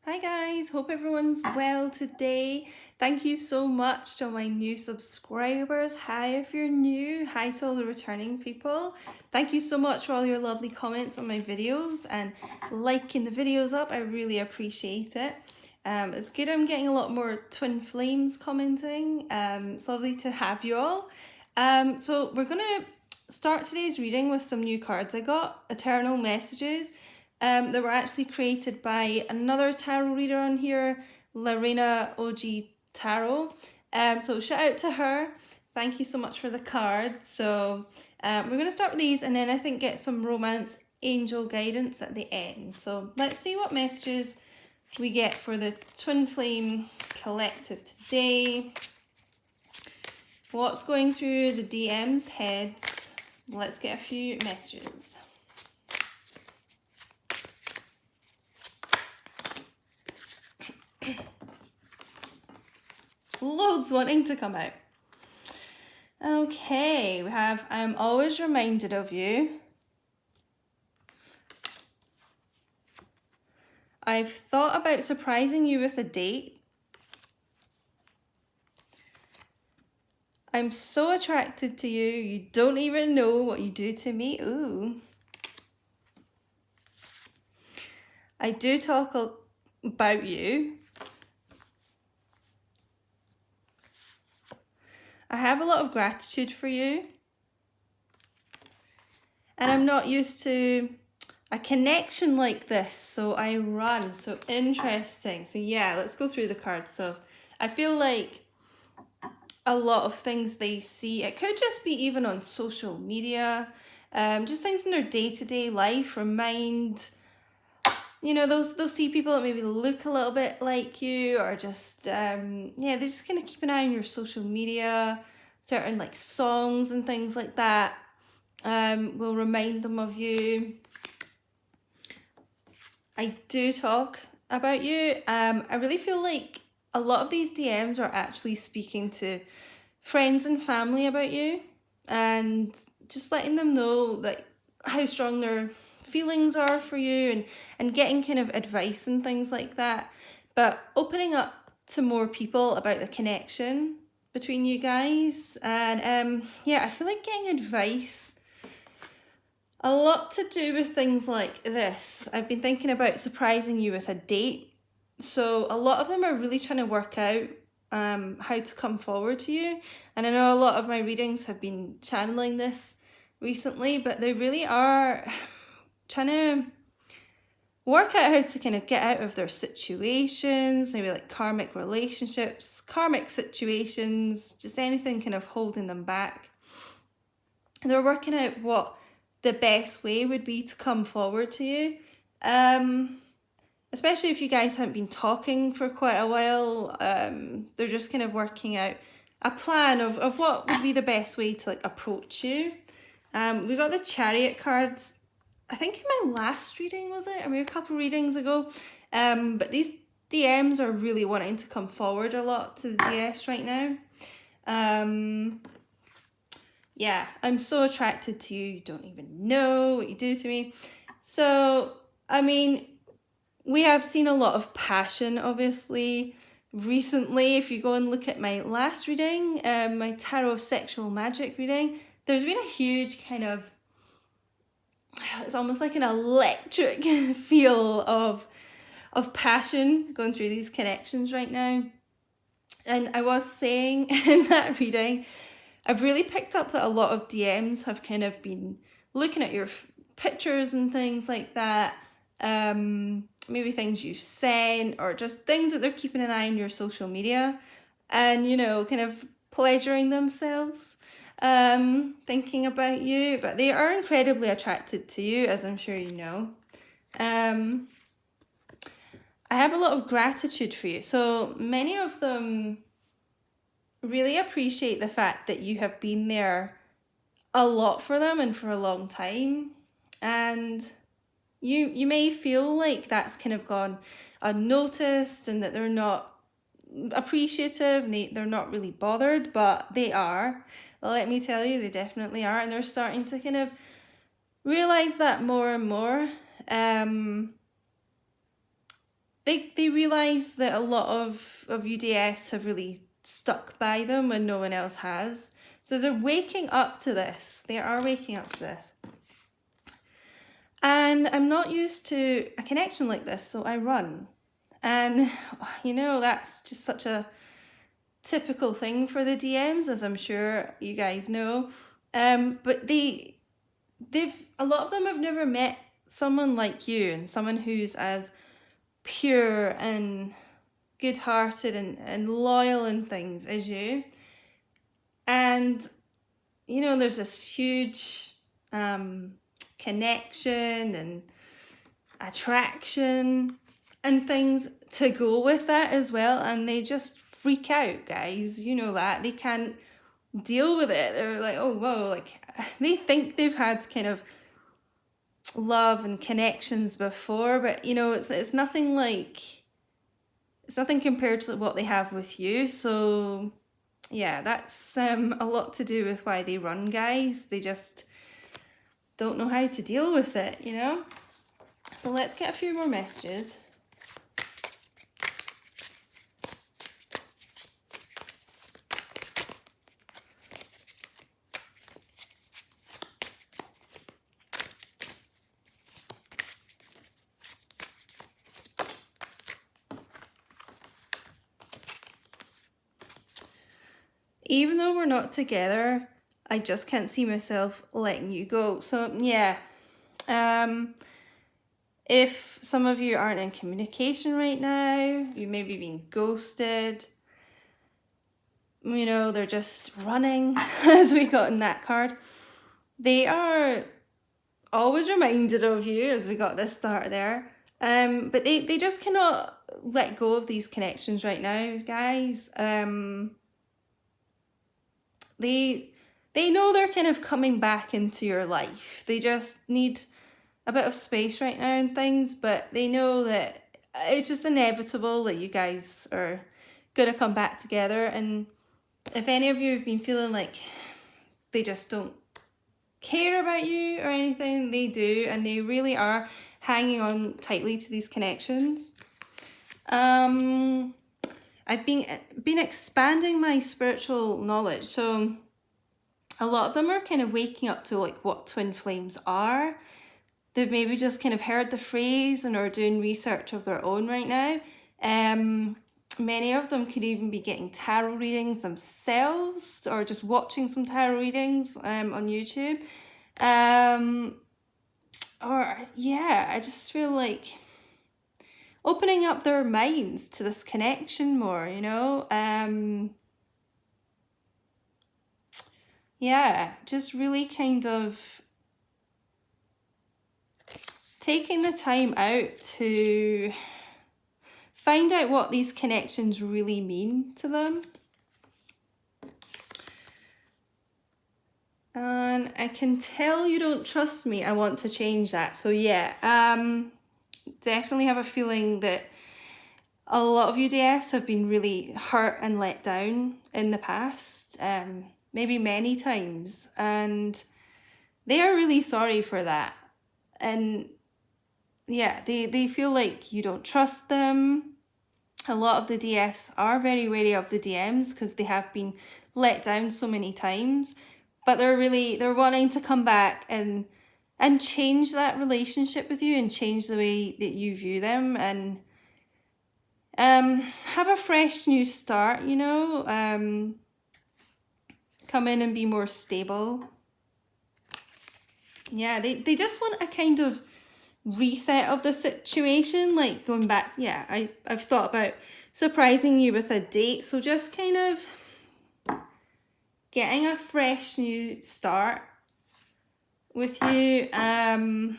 Hi guys, hope everyone's well today. Thank you so much to my new subscribers. Hi if you're new. Hi to all the returning people. Thank you so much for all your lovely comments on my videos and liking the videos up. I really appreciate it. It's good I'm getting a lot more twin flames commenting. It's lovely to have you all. So we're gonna start today's reading with some new cards I got. Eternal Messages. That were actually created by another tarot reader on here, Lorena OG Tarot. So shout out to her. Thank you so much for the cards. So we're going to start with these and then I think get some romance angel guidance at the end. So let's see what messages we get for the Twin Flame Collective today. What's going through the DM's heads? Let's get a few messages. Loads wanting to come out. Okay, we have I'm always reminded of you. I've thought about surprising you with a date. I'm so attracted to you, you don't even know what you do to me. Ooh. I do talk about you. I have a lot of gratitude for you. And I'm not used to a connection like this, so I run. So interesting. So yeah, let's go through the cards. So I feel like a lot of things they see, it could just be even on social media, just things in their day-to-day life, remind, you know, they'll see people that maybe look a little bit like you, or just, yeah, they just kind of keep an eye on your social media, certain like songs and things like that will remind them of you. I do talk about you. I really feel like a lot of these DMs are actually speaking to friends and family about you and just letting them know like how strong their feelings are for you and getting kind of advice and things like that, but opening up to more people about the connection between you guys. And yeah, I feel like getting advice a lot to do with things like this. I've been thinking about surprising you with a date. So a lot of them are really trying to work out how to come forward to you. And I know a lot of my readings have been channeling this recently, but they really are trying to work out how to kind of get out of their situations, maybe like karmic relationships, karmic situations, just anything kind of holding them back. They're working out what the best way would be to come forward to you. Especially if you guys haven't been talking for quite a while, they're just kind of working out a plan of what would be the best way to like approach you. We got the Chariot cards, I think in my last reading, was it? I mean, a couple readings ago. But these DMs are really wanting to come forward a lot to the DS right now. Yeah, I'm so attracted to you. You don't even know what you do to me. So, I mean, we have seen a lot of passion, obviously, recently. If you go and look at my last reading, my Tarot of Sexual Magic reading, there's been a huge kind of, it's almost like an electric feel of passion going through these connections right now. And I was saying in that reading, I've really picked up that a lot of DMs have kind of been looking at your pictures and things like that. Maybe things you've sent or just things that they're keeping an eye on your social media and, you know, kind of pleasuring themselves, thinking about you. But they are incredibly attracted to you, as I'm sure you know. I have a lot of gratitude for you. So many of them really appreciate the fact that you have been there a lot for them and for a long time. And you may feel like that's kind of gone unnoticed and that they're not appreciative and they're not really bothered, but they are. Let me tell you, they definitely are. And they're starting to kind of realize that more and more. they realise that a lot of UDFs have really stuck by them when no one else has. So they're waking up to this. They are waking up to this. And I'm not used to a connection like this, so I run. And, you know, that's just such a typical thing for the DMs, as I'm sure you guys know. But a lot of them have never met someone like you, and someone who's as pure and good-hearted and loyal and things as you. And, you know, there's this huge connection and attraction and things to go with that as well, and they just freak out, guys. You know that. They can't deal with it. They're like, oh, whoa, like, they think they've had kind of love and connections before, but, you know, it's nothing like, it's nothing compared to what they have with you. So yeah, that's a lot to do with why they run, guys. They just don't know how to deal with it, you know? So let's get a few more messages. Even though we're not together, I just can't see myself letting you go. So yeah, if some of you aren't in communication right now, you may be being ghosted, you know, they're just running, as we got in that card. They are always reminded of you, as we got this start there. But they just cannot let go of these connections right now, guys. They know they're kind of coming back into your life. They just need a bit of space right now and things, but they know that it's just inevitable that you guys are gonna come back together. And if any of you have been feeling like they just don't care about you or anything, they do, and they really are hanging on tightly to these connections. I've been expanding my spiritual knowledge, so a lot of them are kind of waking up to like what twin flames are. They've maybe just kind of heard the phrase and are doing research of their own right now. Many of them could even be getting tarot readings themselves, or just watching some tarot readings on YouTube. Or yeah, I just feel like opening up their minds to this connection more, you know? Yeah, just really kind of taking the time out to find out what these connections really mean to them. And I can tell you don't trust me. I want to change that. So yeah, definitely have a feeling that a lot of UDFs have been really hurt and let down in the past, maybe many times, and they are really sorry for that. And yeah, they feel like you don't trust them. A lot of the DFs are very wary of the DMs because they have been let down so many times, but they're wanting to come back and change that relationship with you and change the way that you view them, and have a fresh new start, you know, come in and be more stable. Yeah, they just want a kind of reset of the situation, like going back. Yeah, I've thought about surprising you with a date, so just kind of getting a fresh new start with you, and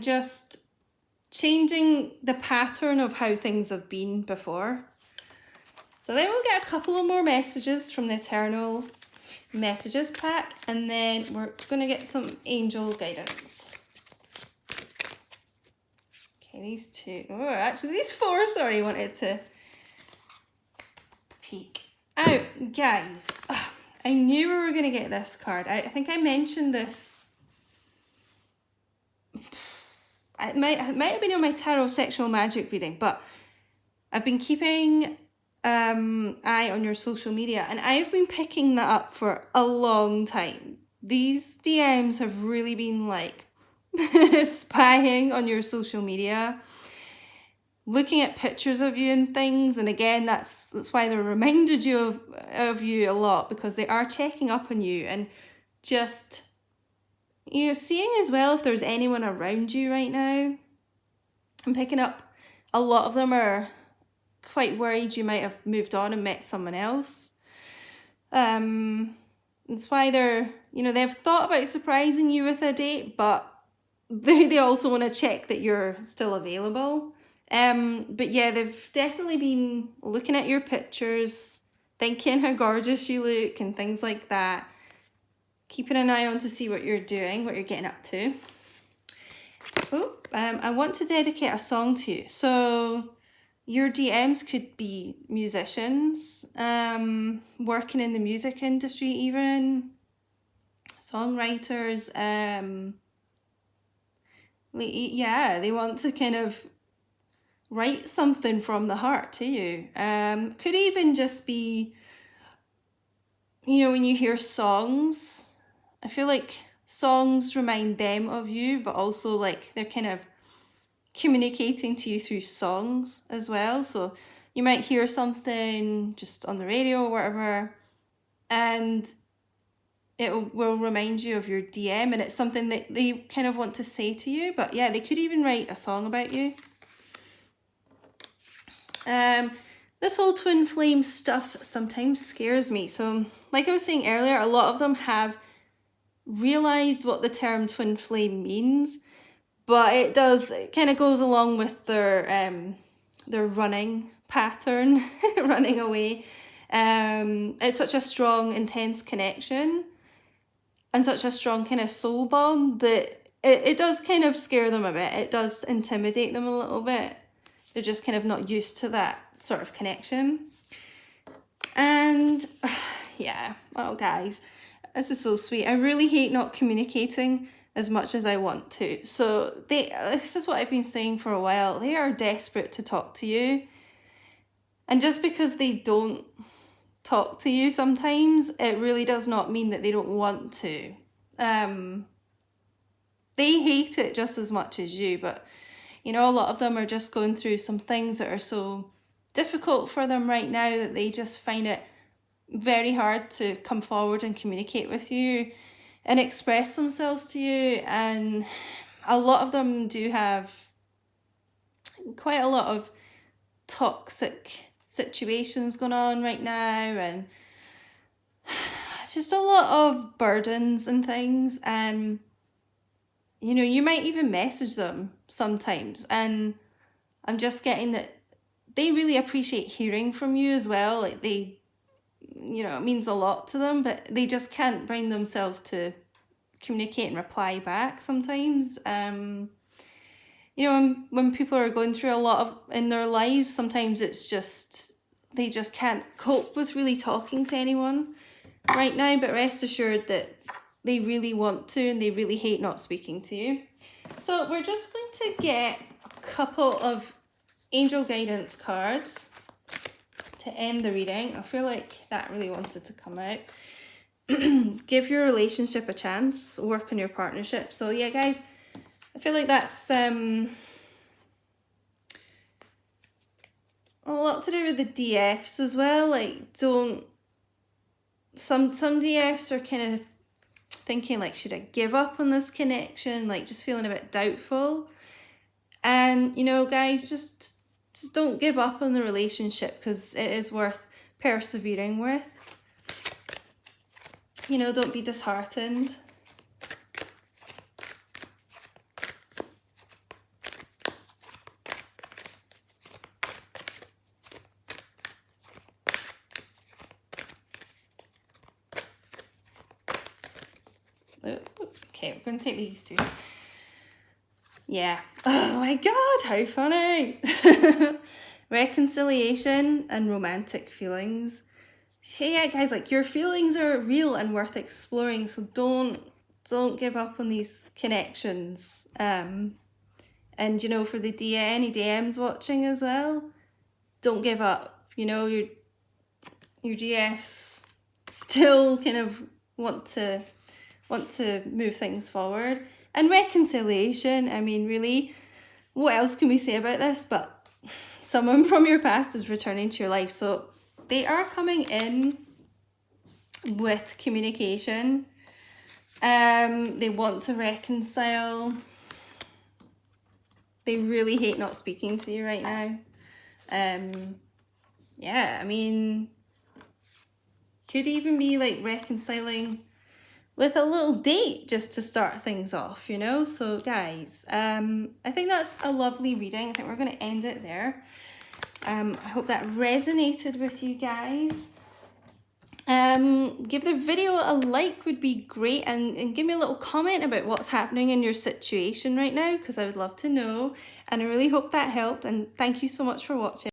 just changing the pattern of how things have been before. So then we'll get a couple of more messages from the Eternal Messages pack, and then we're going to get some angel guidance. Okay, these two. Oh, actually these four, sorry, wanted to peek out. Guys, I knew we were going to get this card. I think I mentioned this it might have been on my tarot sexual magic reading, but I've been keeping eye on your social media, and I've been picking that up for a long time. These DMs have really been like spying on your social media, looking at pictures of you and things. And again, that's why they're reminded you of you a lot, because they are checking up on you and just, you know, seeing as well if there's anyone around you right now. I'm picking up a lot of them are quite worried you might have moved on and met someone else. That's why they're, you know, they've thought about surprising you with a date, but they also want to check that you're still available. But yeah, they've definitely been looking at your pictures, thinking how gorgeous you look and things like that. Keeping an eye on to see what you're doing, what you're getting up to. I want to dedicate a song to you. So your DMs could be musicians, working in the music industry even, songwriters. Yeah, they want to kind of write something from the heart to you. Could even just be, you know, when you hear songs, I feel like songs remind them of you, but also like they're kind of communicating to you through songs as well. So you might hear something just on the radio or whatever, and it will remind you of your DM, and it's something that they kind of want to say to you. But yeah, they could even write a song about you. This whole twin flame stuff sometimes scares me. So like I was saying earlier, a lot of them have realized what the term twin flame means, but it kind of goes along with their running pattern, running away. It's such a strong, intense connection and such a strong kind of soul bond that it does kind of scare them a bit. It does intimidate them a little bit. They're just kind of not used to that sort of connection. And yeah, oh guys, this is so sweet. I really hate not communicating as much as I want to. So this is what I've been saying for a while. They are desperate to talk to you. And just because they don't talk to you sometimes, it really does not mean that they don't want to. They hate it just as much as you, but you know, a lot of them are just going through some things that are so difficult for them right now that they just find it very hard to come forward and communicate with you and express themselves to you. And a lot of them do have quite a lot of toxic situations going on right now, and it's just a lot of burdens and things. And you know, you might even message them sometimes, and I'm just getting that they really appreciate hearing from you as well. Like they, you know, it means a lot to them, but they just can't bring themselves to communicate and reply back sometimes. You know, when people are going through a lot in their lives, sometimes it's just, they just can't cope with really talking to anyone right now, but rest assured that they really want to, and they really hate not speaking to you. So we're just going to get a couple of angel guidance cards to end the reading. I feel like that really wanted to come out. Give your relationship a chance, work on your partnership. So yeah, guys, I feel like that's a lot to do with the DFs as well. Like, don't, some DFs are kind of thinking like, should I give up on this connection? Like just feeling a bit doubtful. And you know, guys, just don't give up on the relationship, because it is worth persevering with. You know, don't be disheartened. Okay, we're going to take these two. Yeah. Oh my god, how funny. Reconciliation and romantic feelings. So yeah, guys, like your feelings are real and worth exploring, so don't give up on these connections. And And you know, for the any DMs watching as well, don't give up. You know, your GFs still kind of want to move things forward. And reconciliation, I mean, really, what else can we say about this? But someone from your past is returning to your life. So they are coming in with communication. They want to reconcile. They really hate not speaking to you right now. Yeah, I mean, could even be like reconciling with a little date just to start things off, you know? So guys, I think that's a lovely reading. I think we're going to end it there. I hope that resonated with you guys. Give the video a like would be great, and give me a little comment about what's happening in your situation right now, because I would love to know, and I really hope that helped, and thank you so much for watching.